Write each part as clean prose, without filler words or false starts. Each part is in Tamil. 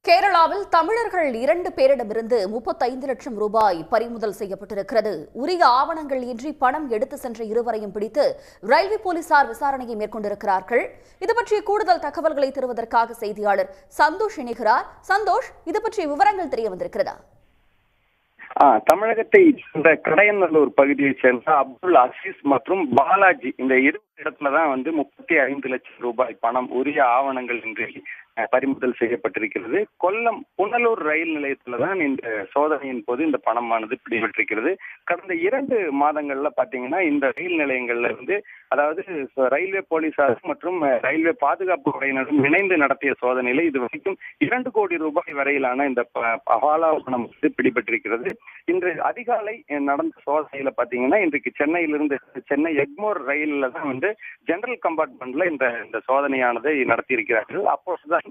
கேரளாவில் தமிழர்கள் 2 பேரிடமிருந்து 35 லட்சம் ரூபாய் பறிமுதல் செய்யப்பட்டிருக்கிறது. உரிய ஆவணங்கள் இன்றி பணம் எடுத்து சென்ற இருவரையும் பிடித்து ரயில்வே போலீசார் விசாரணையை மேற்கொண்டிருக்கிறார்கள். இதுபற்றிய கூடுதல் தகவல்களை தருவதற்காக செய்தியாளர் சந்தோஷ் இணைகிறார். சந்தோஷ், இதுபற்றிய விவரங்கள் தெரிய வந்திருக்கிறதா? தமிழகத்தை இந்த கடையநல்லூர் பகுதியைச் சேர்ந்த அப்துல் அசீஸ் மற்றும் பாலாஜி இந்த இரு இடத்துலதான் 35 லட்சம் ரூபாய் பணம் உரிய ஆவணங்கள் இன்றி பறிமுதல் செய்யப்பட்டிருக்கிறது. கொல்லம் புனலூர் ரயில் நிலையத்துலதான் இந்த சோதனையின் போது இந்த பணமானது பிடிபட்டிருக்கிறது. கடந்த 2 மாதங்கள்ல பாத்தீங்கன்னா இந்த ரயில் நிலையங்கள்ல அதாவது ரயில்வே போலீசார் மற்றும் ரயில்வே பாதுகாப்பு படையினரும் இணைந்து நடத்திய சோதனையில இது வரைக்கும் 2 கோடி ரூபாய் வரையிலான இந்த ஹவாலா பணம் பிடிபட்டிருக்கிறது. இன்று அதிகாலை நடந்த சோதனையில பாத்தீங்கன்னா இன்றைக்கு சென்னையிலிருந்து சென்னை எக்மோர் ரயில்ல தான் ஜெனரல் கம்பார்ட்மெண்ட்ல இந்த சோதனையானதை நடத்தியிருக்கிறார்கள். அப்போதுதான்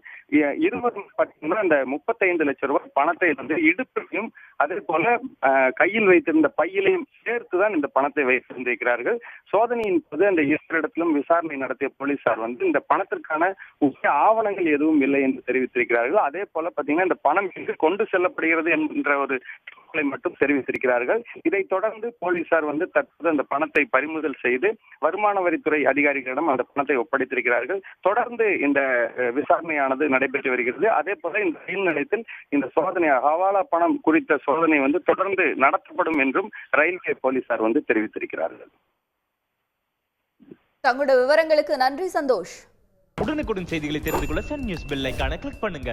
இருவரும் பாத்தீங்கன்னா இந்த 35 லட்சம் ரூபாய் பணத்தை இடுப்பிலையும் அதே போல கையில் வைத்திருந்த பையிலையும் சேர்த்துதான் இந்த பணத்தை வைத்திருந்திருக்கிறார்கள். சோதனையின் போது அந்த 2 இடத்திலும் விசாரணை நடத்திய போலீசார் இந்த பணத்திற்கான முக்கிய ஆவணங்கள் எதுவும் இல்லை என்று தெரிவித்திருக்கிறார்கள். அதே போல பாத்தீங்கன்னா இந்த பணம் எங்கு கொண்டு செல்லப்படுகிறது என்ற ஒரு மட்டும் தெரிவித்திருக்கிறார்கள். இதைத் தொடர்ந்து போலீசார் தற்போது அந்த பணத்தை பறிமுதல் செய்து வருமான வரித்துறை அதிகாரிகளிடம் அந்த பணத்தை ஒப்படைத்திருக்கிறார்கள். தொடர்ந்து இந்த விசாரணையானது நடைபெற்று வருகிறது. அதே போல இந்த ரயில் நிலையத்தில் இந்த சோதனை ஹவாலா பணம் குறித்த சோதனை தொடர்ந்து நடத்தப்படும் என்றும் ரயில்வே போலீசார் தெரிவித்திருக்கிறார்கள். தங்களுடைய விவரங்களுக்கு நன்றி சந்தோஷ். உடனுக்குடன் செய்திகளை தெரிந்து கொள்ள சன் நியூஸ் பெல் ஐகானை கிளிக் பண்ணுங்க.